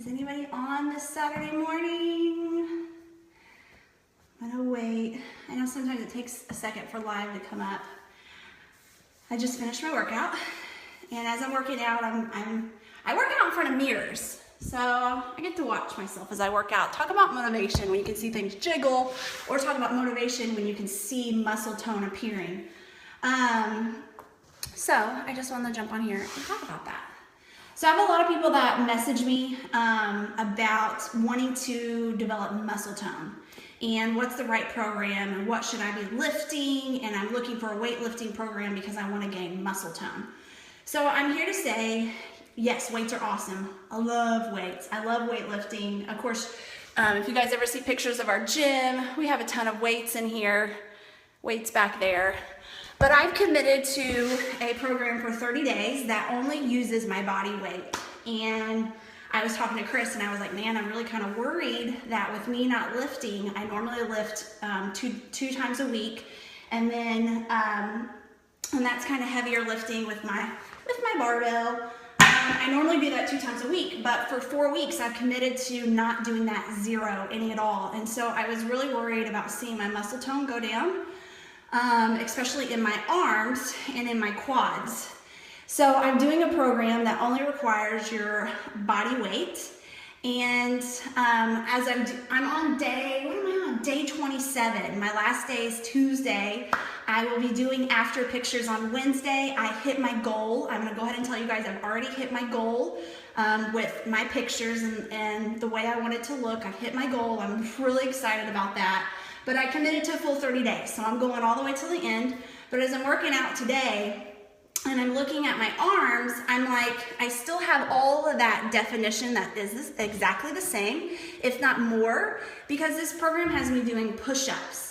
Is anybody on this Saturday morning? I'm gonna wait. I know sometimes it takes a second for live to come up. I just finished my workout, and as I'm working out, I work out in front of mirrors. So I get to watch myself as I work out. Talk about motivation when you can see things jiggle, or talk about motivation when you can see muscle tone appearing. So I just wanted to jump on here and talk about that. So I have a lot of people that message me about wanting to develop muscle tone and what's the right program and what should I be lifting, and I'm looking for a weightlifting program because I want to gain muscle tone. So I'm here to say, yes, weights are awesome. I love weights. I love weightlifting. Of course, if you guys ever see pictures of our gym, we have a ton of weights in here, weights back there. But I've committed to a program for 30 days that only uses my body weight. And I was talking to Chris and I was like, man, I'm really kind of worried that with me not lifting, I normally lift two times a week. And then, and that's kind of heavier lifting with my barbell. I normally do that 2 times a week, but for 4 weeks, I've committed to not doing that any at all. And so I was really worried about seeing my muscle tone go down, especially in my arms and in my quads. So I'm doing a program that only requires your body weight. And as I'm on day 27. My last day is Tuesday. I will be doing after pictures on Wednesday. I hit my goal. I'm gonna go ahead and tell you guys I've already hit my goal with my pictures and the way I want it to look. I've hit my goal. I'm really excited about that. But I committed to a full 30 days, so I'm going all the way till the end. But as I'm working out today, and I'm looking at my arms, I'm like, I still have all of that definition that is exactly the same, if not more, because this program has me doing push-ups.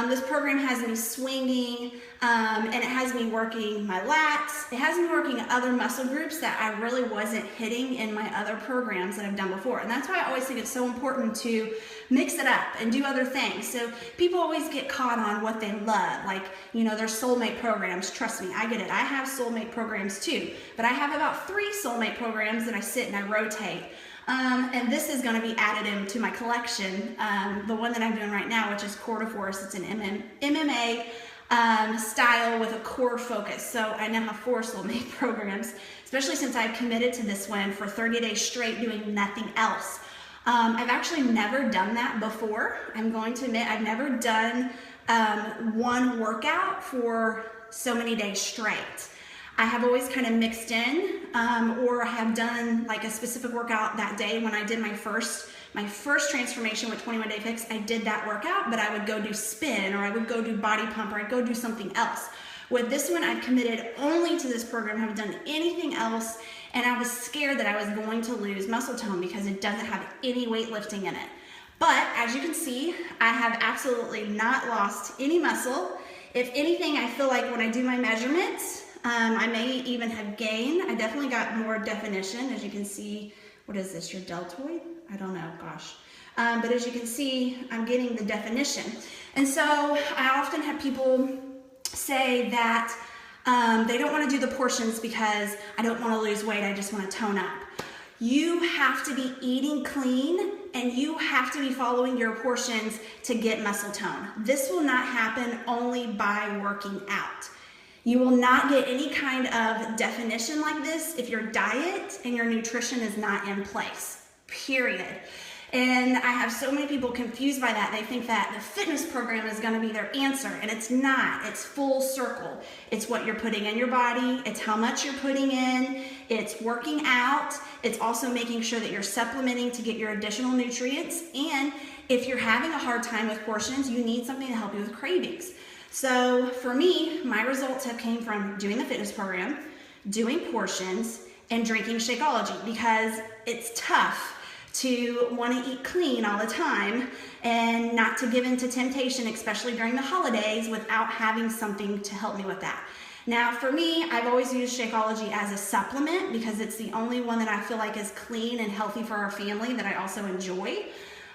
This program has me swinging, and it has me working my lats. It has me working other muscle groups that I really wasn't hitting in my other programs that I've done before. And that's why I always think it's so important to mix it up and do other things. So people always get caught on what they love, like, you know, their soulmate programs. Trust me, I get it. I have soulmate programs too, but I have about 3 soulmate programs that I sit and I rotate. And this is going to be added into my collection, the one that I'm doing right now, which is Core to Force. It's an MMA style with a core focus. So I now have 4 soulmate programs, especially since I've committed to this one for 30 days straight doing nothing else. I've actually never done that before. I'm going to admit I've never done one workout for so many days straight. I have always kind of mixed in, or I have done like a specific workout that day. When I did my first transformation with 21 Day Fix, I did that workout, but I would go do spin, or I would go do body pump, or I'd go do something else. With this one, I've committed only to this program. I haven't done anything else, and I was scared that I was going to lose muscle tone because it doesn't have any weightlifting in it. But as you can see, I have absolutely not lost any muscle. If anything, I feel like when I do my measurements, I may even have gained. I definitely got more definition. As you can see, what is this, your deltoid? I don't know, gosh. But as you can see, I'm getting the definition. And so I often have people say that they don't want to do the portions because I don't want to lose weight, I just want to tone up. You have to be eating clean, and you have to be following your portions to get muscle tone. This will not happen only by working out. You will not get any kind of definition like this if your diet and your nutrition is not in place, period. And I have so many people confused by that. They think that the fitness program is gonna be their answer, and it's not. It's full circle. It's what you're putting in your body. It's how much you're putting in. It's working out. It's also making sure that you're supplementing to get your additional nutrients. And if you're having a hard time with portions, you need something to help you with cravings. So for me, my results have came from doing the fitness program, doing portions, and drinking Shakeology, because it's tough to want to eat clean all the time and not to give in to temptation, especially during the holidays, without having something to help me with that. Now for me, I've always used Shakeology as a supplement because it's the only one that I feel like is clean and healthy for our family that I also enjoy.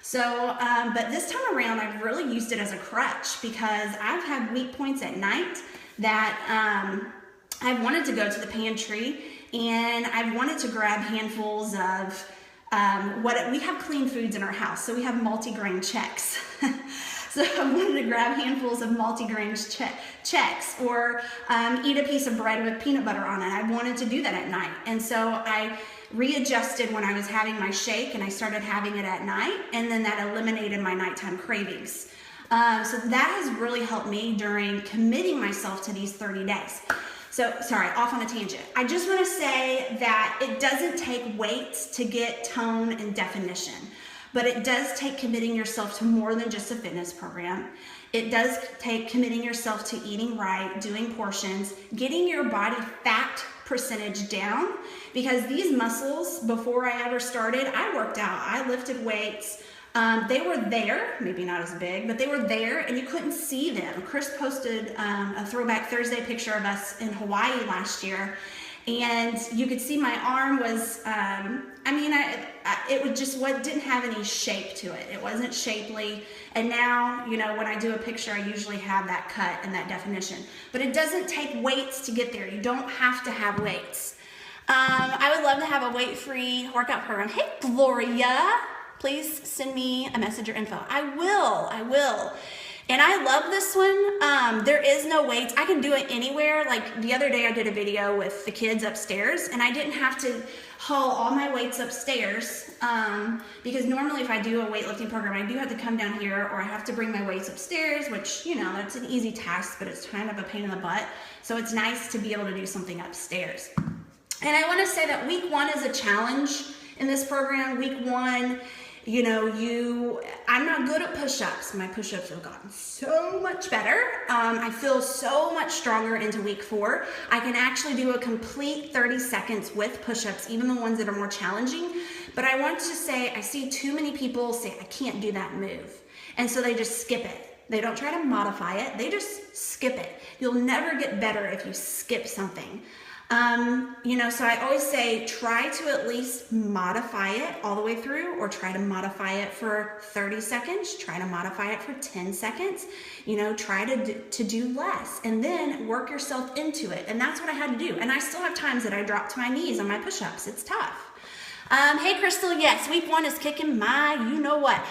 So, but this time around, I've really used it as a crutch because I've had weak points at night that I've wanted to go to the pantry and I've wanted to grab handfuls of we have clean foods in our house, so we have multi-grain Chex. So I wanted to grab handfuls of multi-grain Chex, or eat a piece of bread with peanut butter on it. I wanted to do that at night. And so I readjusted when I was having my shake, and I started having it at night, and then that eliminated my nighttime cravings. So that has really helped me during committing myself to these 30 days. So, sorry, off on a tangent. I just want to say that it doesn't take weight to get tone and definition, but it does take committing yourself to more than just a fitness program. It does take committing yourself to eating right, doing portions, getting your body fat percentage down, because these muscles, before I ever started, I worked out, I lifted weights. They were there, maybe not as big, but they were there and you couldn't see them. Chris posted a Throwback Thursday picture of us in Hawaii last year, and you could see my arm was, it was just what didn't have any shape to it. It wasn't shapely. And now, when I do a picture, I usually have that cut and that definition. But it doesn't take weights to get there. You don't have to have weights. I would love to have a weight-free workout program. Hey, Gloria. Please send me a message or info. I will. And I love this one. There is no weights. I can do it anywhere. Like the other day I did a video with the kids upstairs, and I didn't have to haul all my weights upstairs, because normally if I do a weightlifting program, I do have to come down here, or I have to bring my weights upstairs, which, that's an easy task, but it's kind of a pain in the butt. So it's nice to be able to do something upstairs. And I want to say that week 1 is a challenge in this program. Week 1, I'm not good at push-ups. My push-ups have gotten so much better. I feel so much stronger into week 4. I can actually do a complete 30 seconds with push-ups, even the ones that are more challenging. But I want to say, I see too many people say, I can't do that move. And so they just skip it. They don't try to modify it. They just skip it. You'll never get better if you skip something. So I always say, try to at least modify it all the way through, or try to modify it for 30 seconds, try to modify it for 10 seconds, try to do less, and then work yourself into it. And that's what I had to do. And I still have times that I drop to my knees on my push-ups. It's tough. Hey, Crystal, yes, week 1 is kicking my you-know-what.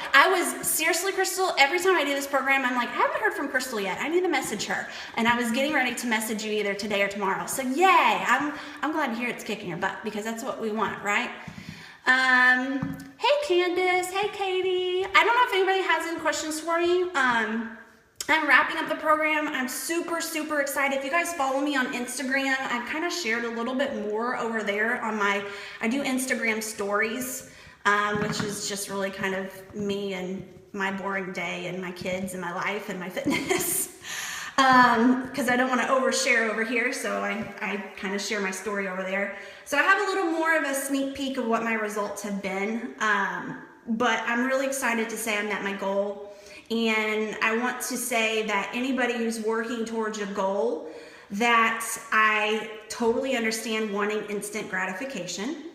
Seriously, Crystal, every time I do this program, I'm like, I haven't heard from Crystal yet. I need to message her. And I was getting ready to message you either today or tomorrow. So, yay, I'm glad to hear it's kicking your butt, because that's what we want, right? Hey, Candace. Hey, Katie. I don't know if anybody has any questions for me. I'm wrapping up the program. I'm super, super excited. If you guys follow me on Instagram, I kind of shared a little bit more over there on I do Instagram stories, which is just really kind of me and my boring day and my kids and my life and my fitness. Because I don't want to overshare over here, so I kind of share my story over there. So I have a little more of a sneak peek of what my results have been, but I'm really excited to say I met my goal. And I want to say that anybody who's working towards a goal, that I totally understand wanting instant gratification,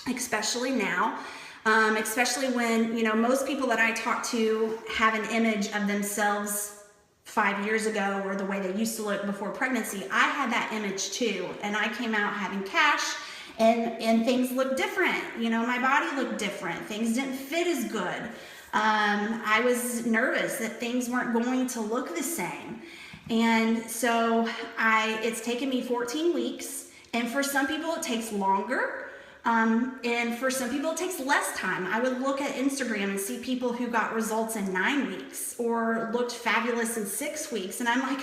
especially now, especially when, most people that I talk to have an image of themselves 5 years ago, or the way they used to look before pregnancy. I had that image too, and I came out having cash, and things looked different. My body looked different. Things didn't fit as good. I was nervous that things weren't going to look the same. And so it's taken me 14 weeks, and for some people it takes longer. And for some people it takes less time. I would look at Instagram and see people who got results in 9 weeks or looked fabulous in 6 weeks. And I'm like,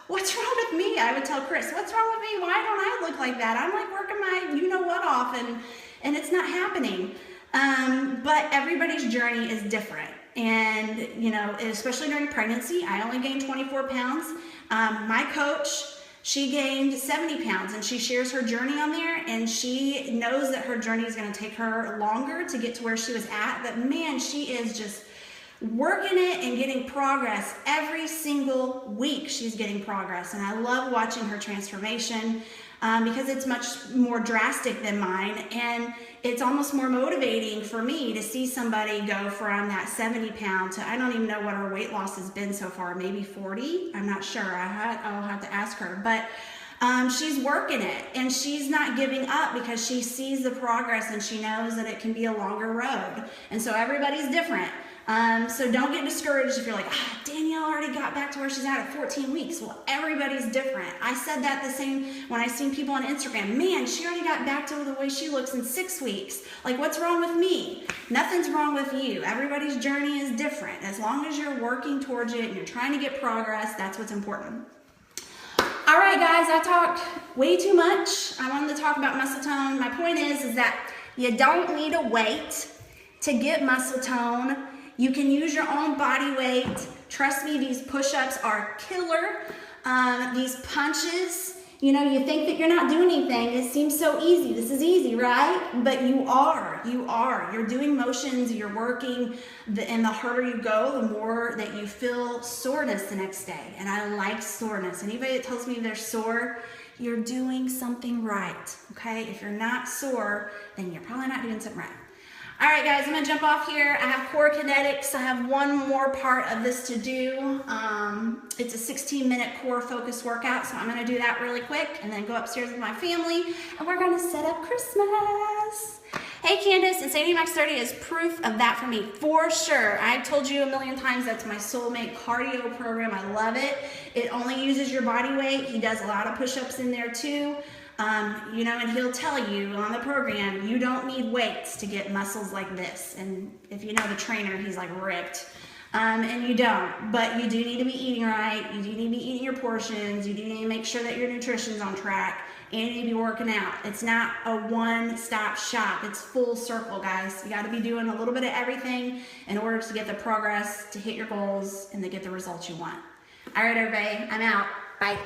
what's wrong with me? I would tell Chris, what's wrong with me? Why don't I look like that? I'm like working my you-know-what off, and it's not happening. But everybody's journey is different. And, especially during pregnancy, I only gained 24 pounds. My coach, she gained 70 pounds, and she shares her journey on there, and she knows that her journey is going to take her longer to get to where she was at. But man, she is just working it and getting progress every single week. She's getting progress, and I love watching her transformation. Because it's much more drastic than mine, and it's almost more motivating for me to see somebody go from that 70 pound to, I don't even know what her weight loss has been so far, maybe 40. I'm not sure. I'll have to ask her. But She's working it, and she's not giving up because she sees the progress and she knows that it can be a longer road. And so everybody's different. So don't get discouraged if you're like, Danielle already got back to where she's at 14 weeks. Well, everybody's different. I said that the same when I seen people on Instagram. Man, she already got back to the way she looks in 6 weeks. Like, what's wrong with me? Nothing's wrong with you. Everybody's journey is different. As long as you're working towards it and you're trying to get progress, that's what's important. All right, guys, I talked way too much. I wanted to talk about muscle tone. My point is that you don't need to wait to get muscle tone. You can use your own body weight. Trust me, these push-ups are killer. These punches, you know, you think that you're not doing anything. It seems so easy. This is easy, right? But you are. You're doing motions, you're working, and the harder you go, the more that you feel soreness the next day. And I like soreness. Anybody that tells me they're sore, you're doing something right, okay? If you're not sore, then you're probably not doing something right. All right, guys, I'm gonna jump off here. I have core kinetics. I have one more part of this to do. It's a 16-minute core focus workout, so I'm gonna do that really quick and then go upstairs with my family, and we're gonna set up Christmas. Hey, Candace, Insanity Max 30 is proof of that for me, for sure. I've told you a million times that's my soulmate cardio program. I love it. It only uses your body weight. He does a lot of push-ups in there too. You know, and he'll tell you on the program, you don't need weights to get muscles like this. And if you know the trainer, he's like ripped. And you don't, but you do need to be eating right. You do need to be eating your portions. You do need to make sure that your nutrition's on track, and you need to be working out. It's not a one-stop shop. It's full circle, guys. You got to be doing a little bit of everything in order to get the progress, to hit your goals, and to get the results you want. All right, everybody, I'm out. Bye.